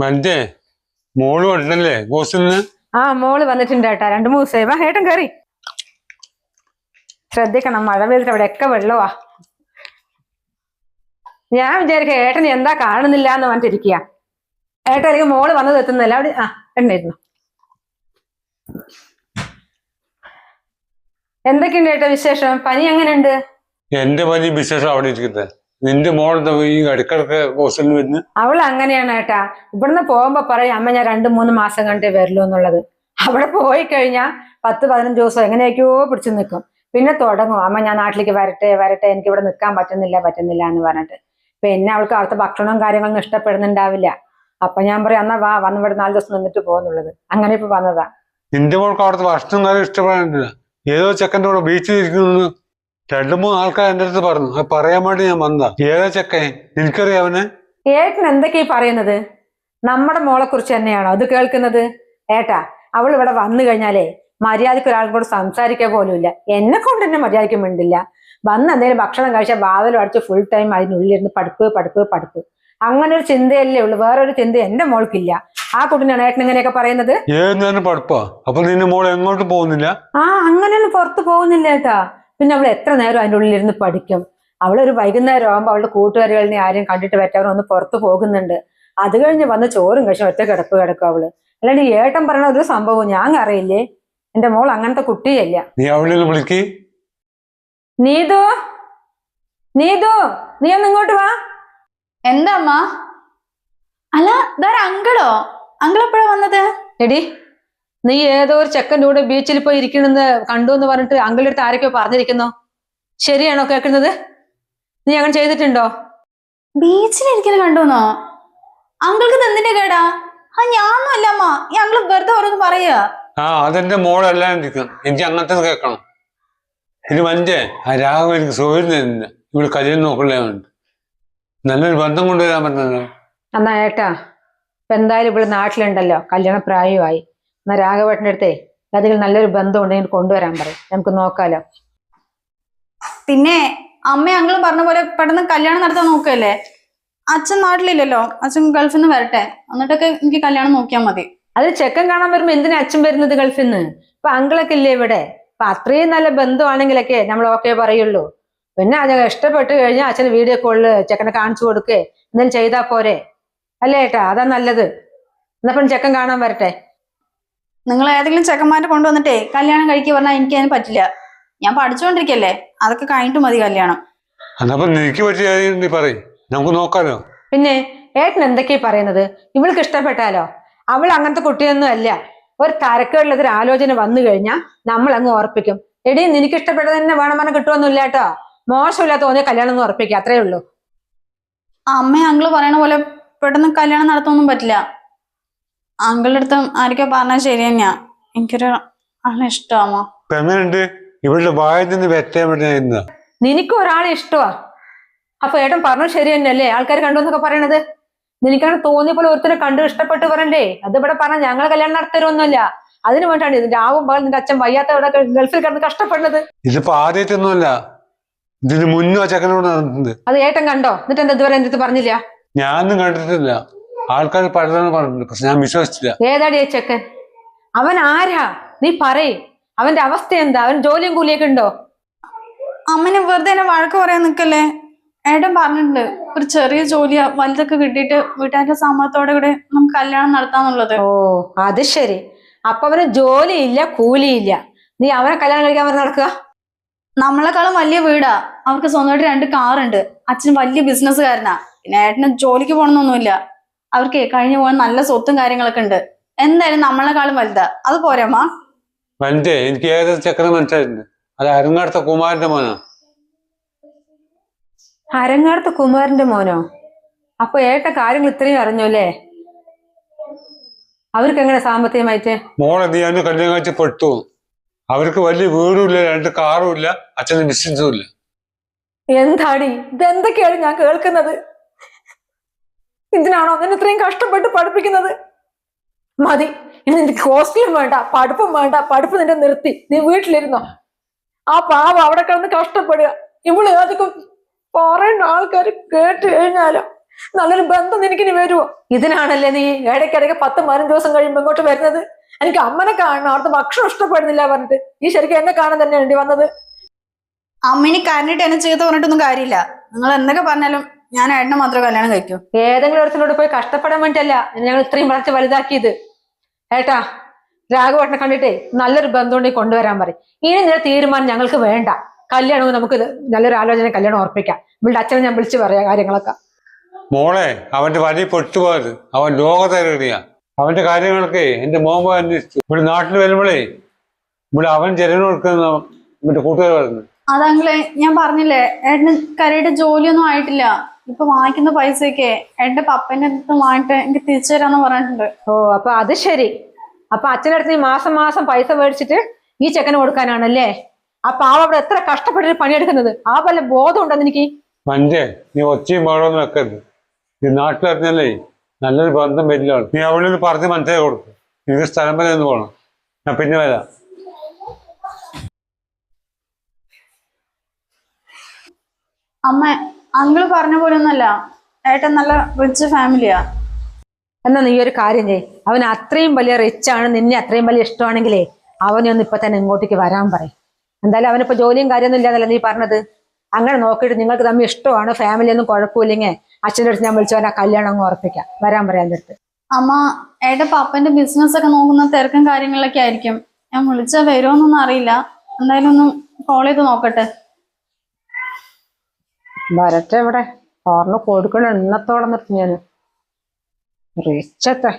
മറ്റേ മോള് വരണല്ലേ ഹോസ്റ്റലിന്? ആ മോള് വന്നിട്ടുണ്ട് ഏട്ടാ, 2-3 ദിവസമായി. വാ ഏട്ടൻ കയറി. ശ്രദ്ധിക്കണം, മഴ പെയ്തിട്ട് അവിടെയൊക്കെ വെള്ളവാ. ഞാൻ വിചാരിക്കുക ഏട്ടൻ എന്താ കാണുന്നില്ല എന്ന് പറഞ്ഞിട്ടിരിക്കുക. ഏട്ടൻ അല്ലെങ്കിൽ മോള് വന്നത് എത്തുന്നില്ല. അവിടെ എണ്ണയിരുന്നു. എന്തൊക്കെയുണ്ട് ഏട്ടാ വിശേഷം? പനി എങ്ങനെയുണ്ട്? എന്റെ പനി വിശേഷം അവിടെ ഇരിക്കുന്നത്. നിന്റെ മോൾ ഈ ഇടക്കിടക്ക് ഹോസ്റ്റലിൽ വരുന്നു. അവൾ അങ്ങനെയാണ് ഏട്ടാ. ഇവിടുന്ന് പോകുമ്പോ പറയും അമ്മ ഞാൻ 2-3 മാസം കണ്ടേ വരുള്ളൂ എന്നുള്ളത്. അവിടെ പോയി കഴിഞ്ഞാൽ 10-15 ദിവസം എങ്ങനെയൊക്കെയോ പിടിച്ചു നിൽക്കും. പിന്നെ തുടങ്ങും അമ്മ ഞാൻ നാട്ടിലേക്ക് വരട്ടെ എനിക്ക് ഇവിടെ നിൽക്കാൻ പറ്റുന്നില്ല എന്ന് പറഞ്ഞിട്ട്. പിന്നെ അവൾക്ക് അവിടുത്തെ ഭക്ഷണവും കാര്യങ്ങളൊന്നും ഇഷ്ടപ്പെടുന്നുണ്ടാവില്ല. അപ്പൊ ഞാൻ പറയും എന്നാ വാ, വന്ന് ഇവിടെ 4 ദിവസം നിന്നിട്ട് പോകുന്നുള്ളത്. അങ്ങനെ ഇപ്പൊ വന്നതാ. നിന്റെ മോൾക്ക് അവിടുത്തെ ഭക്ഷണം കാര്യം ഇഷ്ടപ്പെടാനില്ല. ഏതോ ചെക്കൻ്റെ കൂടെ ബീച്ചിൽ ഇരിക്കുന്നു 2-3 ആൾക്കാർ എന്റെ അടുത്ത് പറഞ്ഞു. അത് പറയാൻ വേണ്ടി ഞാൻ വന്നതാ. ഏതാ ചെക്കൻ? എനിക്കറിയാം അവനെ. ഏട്ടൻ എന്തൊക്കെയാ പറയുന്നത്? നമ്മുടെ മോളെ കുറിച്ച് തന്നെയാണോ അത് കേൾക്കുന്നത്? ഏട്ടാ, അവൾ ഇവിടെ വന്നു കഴിഞ്ഞാലേ മര്യാദക്ക് ഒരാളും കൂടെ സംസാരിക്കാൻ പോലുമില്ല. എന്നെ കൊണ്ട് തന്നെ മര്യാദയ്ക്ക് മിണ്ടില്ല. വന്ന് എന്തെങ്കിലും ഭക്ഷണം കഴിച്ചാൽ വാതിലും അടിച്ച് ഫുൾ ടൈം അതിനുള്ളിലിരുന്ന് പഠിപ്പ്. അങ്ങനെ ഒരു ചിന്തയല്ലേ ഉള്ളു, വേറൊരു ചിന്ത എന്റെ മോൾക്കില്ല. ആ കുട്ടിനാണ് ഏട്ടൻ ഇങ്ങനെയൊക്കെ പറയുന്നത്. പഠിപ്പാ? അപ്പൊ നിന്റെ മോൾ എങ്ങോട്ട് പോകുന്നില്ല? അങ്ങനെയൊന്നും പുറത്ത് പോകുന്നില്ല ഏട്ടാ. പിന്നെ അവൾ എത്ര നേരം അതിൻ്റെ ഉള്ളിലിരുന്ന് പഠിക്കും. അവളൊരു വൈകുന്നേരം ആകുമ്പോൾ അവളുടെ കൂട്ടുകാരികളിനെ ആരെയും കണ്ടിട്ട് പറ്റാതെ ഒന്ന് പുറത്ത് പോകുന്നുണ്ട്. അത് കഴിഞ്ഞ് വന്ന് ചോറും കഴിച്ചും ഒറ്റ കിടക്കും അവള്. അല്ലാണ്ട് ഏട്ടൻ പറയണ ഒരു സംഭവം ഞാൻ അറിയില്ലേ. എന്റെ മോൾ അങ്ങനത്തെ കുട്ടിയല്ല. നീതു നീ ഒന്ന് ഇങ്ങോട്ട് വാ. എന്താ അമ്മ? അല്ല ഇതാര അങ്കിളോ? അങ്കിൾ എപ്പോഴാ വന്നത്? എടി, നീ ഏതോ ഒരു ചെക്കൻ്റെ കൂടെ ബീച്ചിൽ പോയി ഇരിക്കണെന്ന് കണ്ടു എന്ന് പറഞ്ഞിട്ട് അങ്കിളുടെ അടുത്ത് ആരൊക്കെയോ പറഞ്ഞിരിക്കുന്നോ? ശരിയാണോ കേൾക്കുന്നത്? നീ അങ്ങനെ ചെയ്തിട്ടുണ്ടോ? ബീച്ചിലിരിക്കല് കണ്ടുന്നോ? അങ്കിൾക്ക് ഇത് എന്തിന്റെ കേടാ? ഞാനൊന്നും അല്ല അമ്മ, ഈ അങ്കിള് വെറുതെ ഓരോന്ന് പറയാ. അതെന്റെ മോളെല്ലാം എനിക്ക് അങ്ങനത്തെ കേൾക്കണം. ഇത് മഞ്ചേ ആ രാഘവ എനിക്ക് സൗകര്യം തരുന്നില്ല. ഇവിടെ കല്യാണം നോക്കണേണ്ട് നല്ലൊരു ബന്ധം കൊണ്ടുവരാൻ പറ്റുന്നത്. എന്നാ ഏട്ടാ, ഇപ്പൊ എന്തായാലും ഇവിടെ നാട്ടിലുണ്ടല്ലോ, കല്യാണ പ്രായമായി. എന്നാ രാഘവേട്ടൻ്റെ അടുത്തേ അതിൽ നല്ലൊരു ബന്ധം ഉണ്ടെങ്കിൽ കൊണ്ടുവരാൻ പറയും, നമുക്ക് നോക്കാലോ. പിന്നെ അമ്മ അങ്കിളും പറഞ്ഞ പോലെ പെട്ടെന്ന് കല്യാണം നടത്താൻ നോക്കല്ലേ. അച്ഛൻ നാട്ടിലില്ലല്ലോ, അച്ഛൻ ഗൾഫിൽ നിന്ന് വരട്ടെ, എന്നിട്ടൊക്കെ എനിക്ക് കല്യാണം നോക്കിയാൽ മതി. അത് ചെക്കൻ കാണാൻ വരുമ്പോ എന്തിനാ അച്ഛൻ വരുന്നത് ഗൾഫിൽ നിന്ന്? ഇപ്പൊ അങ്കിളൊക്കെ ഇല്ലേ ഇവിടെ. അപ്പൊ അത്രയും നല്ല ബന്ധമാണെങ്കിലൊക്കെ നമ്മൾ ഓക്കെ പറയുള്ളൂ. പിന്നെ അത് ഇഷ്ടപ്പെട്ട് കഴിഞ്ഞാൽ അച്ഛന് വീഡിയോ കോളില് ചെക്കനെ കാണിച്ചു കൊടുക്കേ എന്തെങ്കിലും ചെയ്താ പോരെ? അല്ലേ ഏട്ടാ? അതാ നല്ലത്. എന്നപ്പം ചെക്കൻ കാണാൻ വരട്ടെ. നിങ്ങൾ ഏതെങ്കിലും ചെക്കന്മാരെ കൊണ്ടുവന്നിട്ടേ കല്യാണം കഴിക്കുക പറഞ്ഞാൽ എനിക്ക് അതിന് പറ്റില്ല. ഞാൻ പഠിച്ചുകൊണ്ടിരിക്കല്ലേ, അതൊക്കെ കഴിഞ്ഞിട്ട് മതി കല്യാണം. നമുക്ക് നോക്കാലോ. പിന്നെ ഏട്ടൻ എന്തൊക്കെയാ പറയുന്നത്? ഇവൾക്ക് ഇഷ്ടപ്പെട്ടാലോ? അവൾ അങ്ങനത്തെ കുട്ടിയൊന്നും അല്ല. ഒരു തരക്കേടുള്ളതൊരു ആലോചന വന്നു കഴിഞ്ഞാൽ നമ്മൾ അങ്ങ് ഉറപ്പിക്കും. എടി നിനക്ക് ഇഷ്ടപ്പെട്ടത് തന്നെ വേണം പറഞ്ഞാൽ കിട്ടുമൊന്നുമില്ല കേട്ടോ. മോശമില്ലാത്ത തോന്നിയ കല്യാണം ഒന്ന് ഉറപ്പിക്കുക, അത്രേ ഉള്ളൂ. അമ്മ അങ്കിള് പറയണ പോലെ പെട്ടെന്ന് കല്യാണം നടത്തൊന്നും പറ്റില്ല. അങ്കിളുടെ അടുത്ത് ആരൊക്കെ പറഞ്ഞാൽ ശരി തന്നെയാ. എനിക്കൊരു ആളെ ഇഷ്ടമാമോ? നിനക്ക് ഒരാളെ ഇഷ്ടമാ? അപ്പൊ ഏട്ടൻ പറഞ്ഞു ശരി തന്നെയല്ലേ ആൾക്കാർ കണ്ടു എന്നൊക്കെ പറയണത്? നിനക്കാണ് തോന്നിയ പോലെ ഒരുത്തരെ കണ്ടു ഇഷ്ടപ്പെട്ട് പറയണ്ടേ? അത് ഇവിടെ പറഞ്ഞ ഞങ്ങൾ കല്യാണം നടത്തരുമൊന്നുമല്ല. അതിന് വേണ്ടിയാണ് ഇതിന്റെ ആവും പകൽ നിന്റെ അച്ഛൻ വയ്യാത്ത ഇവിടെ ഗൾഫിൽ കിടന്ന് കഷ്ടപ്പെടുന്നത്. ഇതിപ്പോ ആദ്യമായിട്ടൊന്നുമല്ല, ഇതിന് മുന്നോ ചെക്കനോട് നടന്നത്. അത് ഏട്ടൻ കണ്ടോ? എന്നിട്ട് എന്താ ഇതുവരെ എന്റെ അടുത്ത് പറഞ്ഞില്ല? ഞാനൊന്നും കണ്ടിട്ടില്ല. ആൾക്കാർ പലതാണ് പറഞ്ഞിട്ടുണ്ട്, പക്ഷെ ഞാൻ വിശ്വസിച്ചില്ല. ഏതാടി ചെക്കൻ? അവൻ ആരാ? നീ പറയ്. അവന്റെ അവസ്ഥ എന്താ? അവൻ ജോലിയും കൂലിയൊക്കെ ഉണ്ടോ? അമ്മനെ വെറുതെ എന്നെ വഴക്ക് പറയാൻ നിക്കല്ലേ. ഏട്ടൻ പറഞ്ഞിട്ടുണ്ട് ഒരു ചെറിയ ജോലിയാ വലുതൊക്കെ കിട്ടിയിട്ട് വീട്ടുകാരുടെ സമ്മതത്തോടെ കൂടെ നമുക്ക് കല്യാണം നടത്താന്നുള്ളത്. ഓ അത് ശരി. അപ്പൊ അവന് ജോലിയില്ല കൂലിയില്ല, നീ അവനെ കല്യാണം കഴിക്കാൻ പറഞ്ഞ് നടക്കുക? നമ്മളെക്കാളും വലിയ വീടാ, അവർക്ക് സ്വന്തമായിട്ട് 2 കാറുണ്ട്. അച്ഛൻ വലിയ ബിസിനസ്സുകാരനാ. പിന്നെ ഏട്ടന് ജോലിക്ക് പോകണമെന്നൊന്നുമില്ല. അവർക്ക് കഴിഞ്ഞു പോകാൻ നല്ല സ്വത്തും കാര്യങ്ങളൊക്കെ ഉണ്ട്. എന്തായാലും നമ്മളെക്കാളും വലുതാ. അത് പോരമ്മ? എനിക്ക് ഏതൊരു ചെക്കനെ മനസ്സിലായിട്ടുണ്ട്. അത് അരങ്ങാടത്തെ കുമാരന്റെ മോനോ? അരങ്ങാടത്തെ കുമാരന്റെ മോനോ? അപ്പൊ ഏട്ട കാര്യങ്ങൾ ഇത്രയും അറിഞ്ഞു അല്ലേ? അവർക്ക് എങ്ങനെ സാമ്പത്തികമായിട്ട്? മോളെ നീ അതിന് കല്യാണം കഴിച്ച് പെട്ടു. അവർക്ക് വലിയ വീടും ഇല്ല, 2 കാറും ഇല്ല, അച്ഛന് ബിസിനസ്സും ഇല്ല. എന്താടി ഇതെന്തൊക്കെയാണ് ഞാൻ കേൾക്കുന്നത്? ഇതിനാണോ നിന്നെ ഇത്രയും കഷ്ടപ്പെട്ട് പഠിപ്പിക്കുന്നത്? മതി, ഇനി നിനക്ക് ഹോസ്റ്റലും വേണ്ട, പഠിപ്പും വേണ്ട. പഠിപ്പ് നിന്റെ നിർത്തി, നീ വീട്ടിലിരുന്നോ. ആ പാവം അവിടെ കിടന്ന് കഷ്ടപ്പെടുക. ഇവള് അതൊക്കെ പറയുന്ന ആൾക്കാർ കേട്ട് കഴിഞ്ഞാലോ നല്ലൊരു ബന്ധം നിനക്കിനി വരുമോ? ഇതിനാണല്ലേ നീ ഇടയ്ക്കിടയ്ക്ക് 10-15 ദിവസം കഴിയുമ്പോ ഇങ്ങോട്ട് വരുന്നത്? എനിക്ക് അമ്മനെ കാണണം, അവിടുത്തെ ഭക്ഷണം ഇഷ്ടപ്പെടുന്നില്ല പറഞ്ഞിട്ട് ഈ ശരിക്കും എന്നെ കാണാൻ തന്നെ വേണ്ടി വന്നത്. അമ്മേനെ കരഞ്ഞിട്ട് എന്നെ ചീത്ത പറഞ്ഞിട്ടൊന്നും കാര്യമില്ല. നിങ്ങൾ എന്തൊക്കെ പറഞ്ഞാലും ഞാൻ ഏട്ടനെ മാത്രമേ കല്യാണം കഴിക്കൂ. ഏതെങ്കിലും ഒരുത്തിനോട് പോയി കഷ്ടപ്പെടാൻ വേണ്ടിയല്ല ഞങ്ങൾ ഇത്രയും വളർത്തി വലുതാക്കിയത്. ഏട്ടാ, രാഘവേട്ടനെ കണ്ടിട്ടേ നല്ലൊരു ബന്ധം ഉണ്ടെങ്കിൽ കൊണ്ടുവരാൻ പറയും. ഇനി നിന്റെ തീരുമാനം ഞങ്ങൾക്ക് വേണ്ട. കല്യാണവും നമുക്ക് നല്ലൊരു ആലോചന കല്യാണം ഉറപ്പിക്കാം. ഇവളുടെ അച്ഛനെ ഞാൻ വിളിച്ച് പറയാം കാര്യങ്ങളൊക്കെ. മോളെ, അവന്റെ വഴി പൊട്ടുപോയത് അവൻ ലോകത്തേറിയ അവന്റെ കാര്യങ്ങളൊക്കെ എന്റെ മോൻ പോയി അന്വേഷിച്ചു. ഇവിടെ നാട്ടിൽ വരുമ്പോഴേ ഇവിടെ അവൻ ചെലവിന് കൊടുക്കുന്ന മറ്റേ കൂട്ടുകാർ പറഞ്ഞു. അതങ്ങളെ ഞാൻ പറഞ്ഞില്ലേ, ഏട്ടന് കരയുടെ ജോലിയൊന്നും ആയിട്ടില്ല. ഇപ്പൊ വാങ്ങിക്കുന്ന പൈസയൊക്കെ എന്റെ പപ്പന്റെ അടുത്ത് വാങ്ങിട്ട് എനിക്ക് തിരിച്ചു തരാന്ന് പറഞ്ഞിട്ടുണ്ട്. ഓ, അപ്പൊ അത് ശരി. അപ്പൊ അച്ഛൻ്റെ അടുത്ത് നീ മാസം മാസം പൈസ മേടിച്ചിട്ട് ഈ ചെക്കന് കൊടുക്കാനാണല്ലേ? ആ പാവ അവിടെ എത്ര കഷ്ടപ്പെട്ടിട്ട് പണിയെടുക്കുന്നത്. ആ വല്ല ബോധം ഉണ്ടെന്ന് എനിക്ക്. മഞ്ചേ, നീ ഒച്ചയും പാടൊന്നും വെക്കരുത്. ഈ നാട്ടിലറിഞ്ഞല്ലേ നല്ലൊരു ബന്ധം വരില്ല. നീ അവിടെ നിന്ന് പറഞ്ഞ് മനസ്സിലാക്കി കൊടുക്കും. എനിക്ക് സ്ഥലം വരെ ഒന്ന് പോകണം. ഞാൻ പിന്നെ വരാം. അമ്മ, അങ്കിള് പറഞ്ഞ പോലെ ഒന്നല്ല, ഏട്ടൻ നല്ല റിച്ച് ഫാമിലിയാ. എന്നാ നീ ഒരു കാര്യം ചെയ്യ്. അവൻ അത്രയും വലിയ റിച്ച് ആണ്, നിന്നെ അത്രയും വലിയ ഇഷ്ടമാണെങ്കിലേ അവനെ ഒന്ന് ഇപ്പൊ തന്നെ ഇങ്ങോട്ടേക്ക് വരാൻ പറയും. എന്തായാലും അവനിപ്പോ ജോലിയും കാര്യമൊന്നും ഇല്ലാന്നല്ല നീ പറഞ്ഞത്. അങ്ങനെ നോക്കിയിട്ട് നിങ്ങൾക്ക് തമ്മിൽ ഇഷ്ടമാണ്, ഫാമിലി ഒന്നും കുഴപ്പമില്ലെങ്കിൽ അച്ഛൻ്റെ അടുത്ത് ഞാൻ വിളിച്ചവൻ ആ കല്യാണം അങ്ങ് ഉറപ്പിക്കാം. വരാൻ പറയാൻ അടുത്ത്. അമ്മ, ഏട്ടൻ പപ്പന്റെ ബിസിനസ് ഒക്കെ നോക്കുന്ന തിരക്കും കാര്യങ്ങളിലൊക്കെ ആയിരിക്കും. ഞാൻ വിളിച്ചാൽ വരുമോന്നൊന്നും അറിയില്ല. എന്തായാലും ഒന്ന് കോൾ ചെയ്ത് നോക്കട്ടെ. വരട്ടെ. ഇവിടെ ഓർമ്മ കൊടുക്കണ എണ്ണത്തോളം നിർത്തി ഞാൻ റിച്ചത്തെ.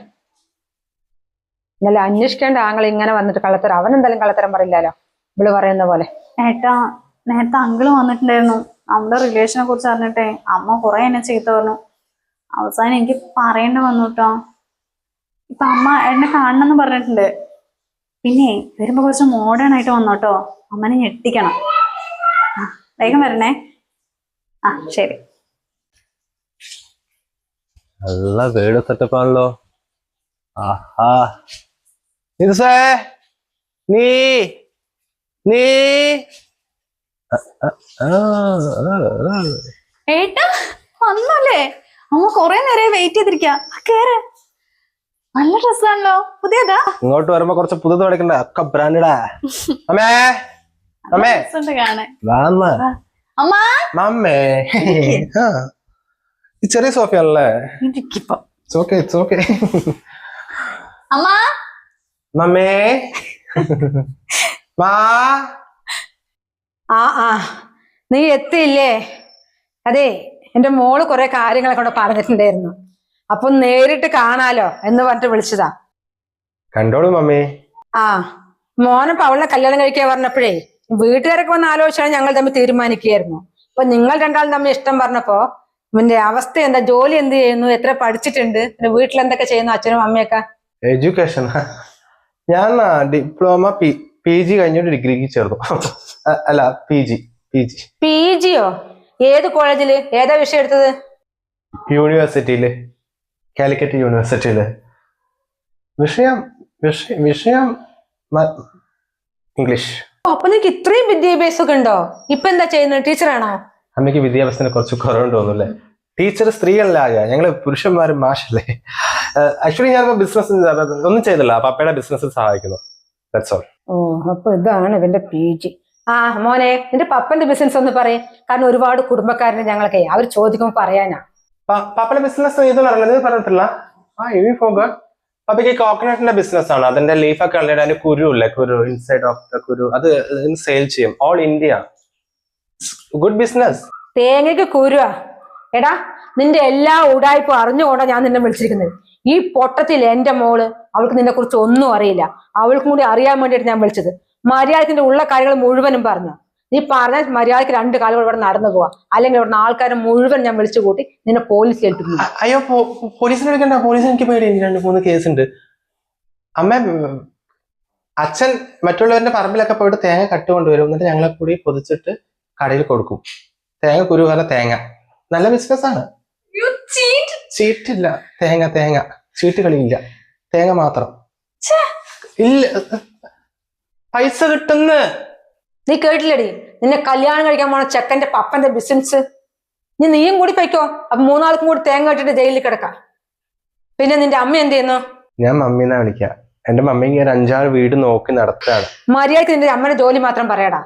ഇന്നലെ അന്വേഷിക്കേണ്ട ആങ്ങൾ ഇങ്ങനെ വന്നിട്ട് കള്ളത്തരം. അവൻ എന്തായാലും കള്ളത്തരം പറയില്ലല്ലോ ഇവള് പറയുന്ന പോലെ. ഏട്ടാ, നേരത്തെ അങ്കിള് വന്നിട്ടുണ്ടായിരുന്നു. നമ്മുടെ റിലേഷനെ കുറിച്ച് അറിഞ്ഞിട്ടേ അമ്മ കുറെ എന്നെ ചീത്ത പറഞ്ഞു. അവസാനം എനിക്ക് പറയേണ്ടി വന്നു കേട്ടോ. ഇപ്പൊ അമ്മ എന്നെ കാണണമെന്ന് പറഞ്ഞിട്ടുണ്ട്. പിന്നെ വരുമ്പോ കുറച്ച് മോഡേൺ ആയിട്ട് വന്നോട്ടോ. അമ്മനെ ഞെട്ടിക്കണം. വേഗം വരണേ. ആ, ശരി. നല്ല വീട് സെറ്റപ്പ് ആണല്ലോ. ആഹാ, നീ നീ ഏട്ടാ വന്നല്ലേ? അമ്മ കൊറേ നേരം വെയിറ്റ് ചെയ്തിരിക്ക. കേറ്. നല്ല ഡ്രസ്സാണല്ലോ, പുതിയതാ? ഇങ്ങോട്ട് വരുമ്പോ കുറച്ച് പുതുത് മേടിക്കണ്ട, ഒക്കെ ബ്രാൻഡഡാ. അമ്മേ അമ്മേ കാണാൻ. വാമ്മ അമ്മ, മമ്മേ. ഈ ചെറിയ സോഫയാണല്ലേ? It's okay, it's okay. അമ്മ, മമ്മേ മാ. ആ നീ എത്തിയില്ലേ? അതെ, എന്റെ മോള് കുറെ കാര്യങ്ങളൊക്കെ ഇവിടെ പറഞ്ഞിട്ടുണ്ടായിരുന്നു. അപ്പൊ നേരിട്ട് കാണാലോ എന്ന് പറഞ്ഞിട്ട് വിളിച്ചതാ. കണ്ടോളൂ മമ്മി. ആ, മോനപ്പ അവളെ കല്യാണം കഴിക്കാൻ പറഞ്ഞപ്പോഴേ വീട്ടുകാരൊക്കെ വന്ന് ആലോചിച്ചാണ് ഞങ്ങൾ തമ്മിൽ തീരുമാനിക്കുകയായിരുന്നു. അപ്പൊ നിങ്ങൾ രണ്ടാളും തമ്മിൽ ഇഷ്ടം പറഞ്ഞപ്പോ ഇവന്റെ അവസ്ഥ എന്താ, ജോലി എന്ത് ചെയ്യുന്നു, എത്ര പഠിച്ചിട്ടുണ്ട്, പിന്നെ വീട്ടിൽ എന്തൊക്കെ ചെയ്യുന്നു അച്ഛനും അമ്മയൊക്കെ? എഡ്യൂക്കേഷൻ ഞാൻ ഡിപ്ലോമ PG കഴിഞ്ഞിട്ട് ഡിഗ്രിക്ക് ചേർന്നു. അല്ല, PGയോ? ഏത് കോളേജില്, ഏതാ വിഷയം എടുത്തത്? യൂണിവേഴ്സിറ്റിയില്, കാലിക്കറ്റ് യൂണിവേഴ്സിറ്റിയില്. വിഷയം ഇംഗ്ലീഷ്. അപ്പൊ നിനക്ക് ഇത്രയും വിദ്യാഭ്യാസം ഒക്കെ ഉണ്ടോ? ഇപ്പൊ എന്താ ചെയ്യുന്നത്, ടീച്ചറാണോ? അമ്മയ്ക്ക് വിദ്യാഭ്യാസത്തിന് കുറച്ച് കുറവുണ്ട് തോന്നുന്നു. ടീച്ചർ സ്ത്രീകളല്ല, ഞങ്ങള് പുരുഷന്മാരും മാഷല്ലേ. ആക്ച്വലി ഞാനിപ്പോ ബിസിനസ് ഒന്നും ചെയ്തില്ല, പപ്പയുടെ ബിസിനസ്സിൽ സഹായിക്കുന്നു. That's all. ഓ, അപ്പൊ ഇതാണ് ഇവന്റെ PG. ആ മോനെ, നിന്റെ പപ്പന്റെ ബിസിനസ് ഒന്ന് പറയും. കാരണം ഒരുപാട് കുടുംബക്കാരന് ഞങ്ങൾക്ക് അവർ ചോദിക്കുമ്പോ പറയാനാ. പപ്പയുടെ ബിസിനസ് ചെയ്തെന്ന് പറഞ്ഞിട്ടില്ല. ഇനി പോകാം. പപ്പയ്ക്ക് കോക്കനട്ടിന്റെ ബിസിനസ് ആണ്. അതിന്റെ ലീഫൊക്കെ ഉള്ളത്, അതിന്റെ കുരു ഇല്ലേ, കുരു ഇൻസൈഡ് ഓഫ് ദ കുരു, അത് സെയിൽ ചെയ്യും ഓൾ ഇന്ത്യ. Good business. തേങ്ങയ്ക്ക് കുരുവാ? എടാ, നിന്റെ എല്ലാ ഉടായ്പും അറിഞ്ഞുകൊണ്ടാ ഞാൻ നിന്നെ വിളിച്ചിരിക്കുന്നത്. ഈ പൊട്ടത്തിൽ എന്റെ മോള്, അവൾക്ക് നിന്നെ കുറിച്ച് ഒന്നും അറിയില്ല. അവൾക്കും കൂടി അറിയാൻ വേണ്ടിയിട്ട് ഞാൻ വിളിച്ചത്. മര്യാദത്തിന്റെ ഉള്ള കാര്യങ്ങൾ മുഴുവനും പറഞ്ഞു. നീ പറഞ്ഞ മര്യാദക്ക് 2 കാലുകൾ ഇവിടെ നടന്നു പോവാ, അല്ലെങ്കിൽ ഇവിടുന്ന് ആൾക്കാരെ മുഴുവൻ ഞാൻ വിളിച്ചു കൂട്ടി നിന്നെ പോലീസിൽ ഏൽപ്പിക്കുന്നു. അയ്യോ, പോലീസിനെ വിളിക്കണ്ട. പോലീസിന് എനിക്ക് പേടി. 2-3 കേസുണ്ട്. അമ്മ, അച്ഛൻ മറ്റുള്ളവരുടെ പറമ്പിലൊക്കെ പോയിട്ട് തേങ്ങ കട്ടുകൊണ്ടുവരും. എന്നിട്ട് ഞങ്ങളെ കൂടി പൊതിച്ചിട്ട് കടയിൽ കൊടുക്കും. തേങ്ങ കുരു പറഞ്ഞ തേങ്ങ നല്ല ബിസിനസ് ആണ്. ചീറ്റില്ല. തേങ്ങ ചീട്ട് കളിയില്ല. തേങ്ങ മാത്രം. ഇല്ല, പൈസ കിട്ടുന്ന. നീ കേട്ടില്ലടി, നിന്നെ കല്യാണം കഴിക്കാൻ പോണ ചെക്കന്റെ പപ്പന്റെ ബിസിനസ്. ഇനി നീയും കൂടി പൊയ്ക്കോ. അപ്പൊ 3 ആൾക്കും കൂടി തേങ്ങ ഇട്ടിട്ട് ജയിലിൽ കിടക്കാം. പിന്നെ നിന്റെ അമ്മ എന്ത് ചെയ്യുന്നു? ഞാൻ മമ്മീന്നാ വിളിക്കാം. എന്റെ മമ്മിക്ക് ഒരു 5-6 വീട് നോക്കി നടത്തുകയാണ്. മര്യാദക്ക് നിന്റെ അമ്മയുടെ ജോലി മാത്രം പറയടാ.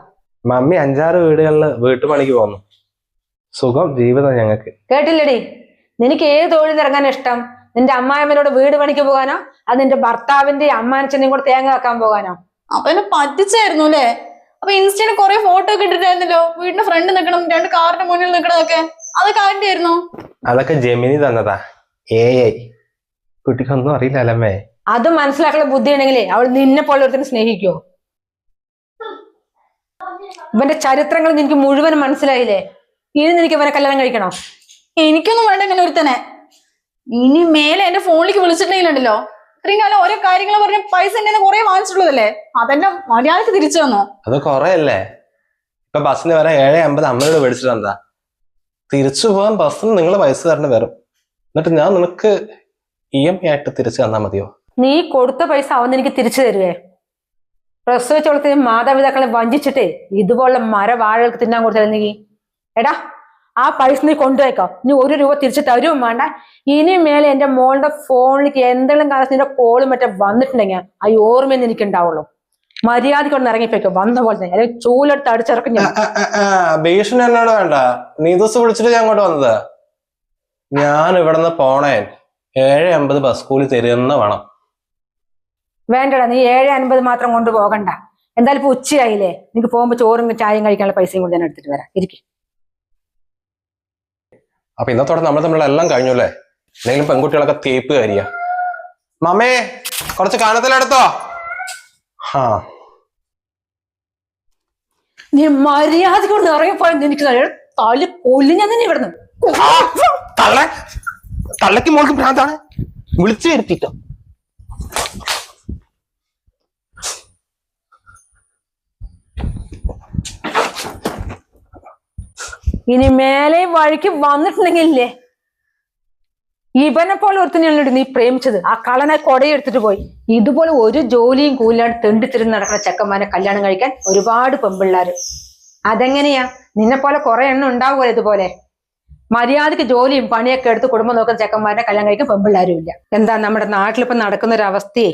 മമ്മി 5-6 വീടുകളിൽ വീട്ടുപണിക്ക് പോകുന്നു. സുഖം ജീവിതം ഞങ്ങൾക്ക്. കേട്ടില്ലടി, നിനക്ക് ഏത് തൊഴിൽ ഇറങ്ങാൻ ഇഷ്ടം? നിന്റെ അമ്മായിമ്മനോട് വീട് പണിക്ക് പോകാനോ, അത് നിന്റെ ഭർത്താവിന്റെ അമ്മാനച്ഛനെയും കൂടെ തേങ്ങ വെക്കാൻ പോകാനോ? അപ്പൊ എന്നെ പറ്റിച്ചായിരുന്നു അല്ലേ? അപ്പൊ ഇൻസ്റ്റയിൽ കുറെ ഫോട്ടോ ഒക്കെ ഇട്ടിട്ടായിരുന്നല്ലോ, വീടിന്റെ ഫ്രണ്ട് നിൽക്കണം, 2 കാറിന്റെ മുന്നിൽ നിൽക്കണതൊക്കെ. അതൊക്കെ ആരുടെയായിരുന്നു? അതൊക്കെ ജെമിനി തന്നതാ. AI. കുട്ടിക്കൊന്നും അറിയില്ല അല്ലമ്മേ. അത് മനസ്സിലാക്കാനുള്ള ബുദ്ധി ഉണ്ടെങ്കിലേ അവൾ നിന്നെ പോലെ ഒരുത്തിന് സ്നേഹിക്കുവോ? ഇവന്റെ ചരിത്രങ്ങൾ നിനക്ക് മുഴുവൻ മനസ്സിലായില്ലേ? ഇനി നിനക്ക് ഇവനെ കല്യാണം കഴിക്കണോ? എനിക്കൊന്നും വേണ്ട ഇങ്ങനെ ഒരുത്തനെ. ഇനി മേലെ എന്റെ ഫോണിലേക്ക് വിളിച്ചിട്ടുണ്ടെങ്കിലുണ്ടല്ലോ, ഇത്രയും കാലം ഓരോ കാര്യങ്ങൾ പറഞ്ഞ് പൈസ എന്നെ കുറെ വാങ്ങിച്ചിട്ടുള്ളതല്ലേ, അതെല്ലാം മര്യാദക്ക് തിരിച്ചു തന്നോ? അത് കൊറേ അല്ലേ? ഇപ്പൊ ബസ്സിന് വരെ 7.50 അമ്മയോട് മേടിച്ചിട്ട് എന്താ? തിരിച്ചു പോകാൻ ബസ്സിന് നിങ്ങൾ പൈസ തരേണ്ടി വരും. എന്നിട്ട് ഞാൻ നിനക്ക് EMI ആയിട്ട് തിരിച്ചു തന്നാ മതിയോ? നീ കൊടുത്ത പൈസ അവൻ എനിക്ക് തിരിച്ചു തരുവേ? പ്രസവിച്ചോളത്തിന് മാതാപിതാക്കളെ വഞ്ചിച്ചിട്ടേ ഇതുപോലുള്ള മരവാഴകൾക്ക് തിന്നാൻ കൊടുത്തിരുന്നെങ്കിൽ എടാ ആ പൈസ നീ കൊണ്ടുപോയിക്കോ. നീ 1 രൂപ തിരിച്ചു തരുവും വേണ്ട. ഇനി മേലെ എന്റെ മോളുടെ ഫോണിലേക്ക് എന്തെങ്കിലും കാലത്ത് നിന്റെ കോളും മറ്റേ വന്നിട്ടുണ്ടെങ്കിൽ ആ ഓർമ്മയെന്ന് എനിക്ക് ഉണ്ടാവുള്ളൂ. മര്യാദയ്ക്ക് ഒന്ന് ഇറങ്ങിപ്പോയിക്കോ, വന്ന പോലെ തന്നെ. അല്ലെങ്കിൽ ചൂലെടുത്ത് അടിച്ചിറക്കും ഞാൻ. ഭീഷണി എന്നോട് വേണ്ട. നീ ദിവസം വിളിച്ചിട്ട് ഞാൻ അങ്ങോട്ട് വന്നത്. ഞാൻ ഇവിടുന്ന് പോണേ 7.50 ബസ് കൂലി തരുന്ന വേണം. വേണ്ടടാ, നീ 7.50 മാത്രം കൊണ്ടുപോകണ്ട. എന്തായാലും ഇപ്പൊ ഉച്ചയായില്ലേ, നിനക്ക് പോകുമ്പോ ചോറും ചായയും കഴിക്കാനുള്ള പൈസയും കൂടി ഞാൻ എടുത്തിട്ട് വരാം. ഇരിക്കും. അപ്പൊ ഇന്നത്തോടെ നമ്മൾ തമ്മിലുള്ള എല്ലാം കഴിഞ്ഞു അല്ലേ? എന്തെങ്കിലും പെൺകുട്ടികളൊക്കെ തേപ്പ് കാര്യ. മമ്മേ കുറച്ച് കാണത്തിലെടുത്തോ. നീ മര്യാദ കൊണ്ട് ഇറങ്ങിപ്പോയാൽ എനിക്ക് തല കൊല്ലിഞ്ഞാ തന്നെ ഇവിടുന്ന്. തള്ളക്ക് മോൾക്ക് ഭ്രാന്താണ്. വിളിച്ചു വരുത്തിട്ടോ. ഇനി മേലെ വഴിക്ക് വന്നിട്ടുണ്ടെങ്കിലേ ഇവനെ പോലെ ഒരുത്തനെയാണ് നീ പ്രേമിച്ചത്. ആ കളനെ കൊടയെടുത്തിട്ട് പോയി. ഇതുപോലെ ഒരു ജോലിയും കൂലാണ്ട് തെണ്ടിത്തിരുന്ന് നടക്കുന്ന ചെക്കന്മാരെ കല്യാണം കഴിക്കാൻ ഒരുപാട് പെമ്പിള്ളാര്. അതെങ്ങനെയാ? നിന്നെ പോലെ കുറെ എണ്ണം ഉണ്ടാവുമല്ലോ ഇതുപോലെ. മര്യാദക്ക് ജോലിയും പണിയൊക്കെ എടുത്ത് കുടുംബം നോക്കുന്ന ചെക്കന്മാരെ കല്യാണം കഴിക്കാൻ പെമ്പിള്ളാരും ഇല്ല. എന്താ നമ്മുടെ നാട്ടിലിപ്പം നടക്കുന്ന ഒരു അവസ്ഥയെ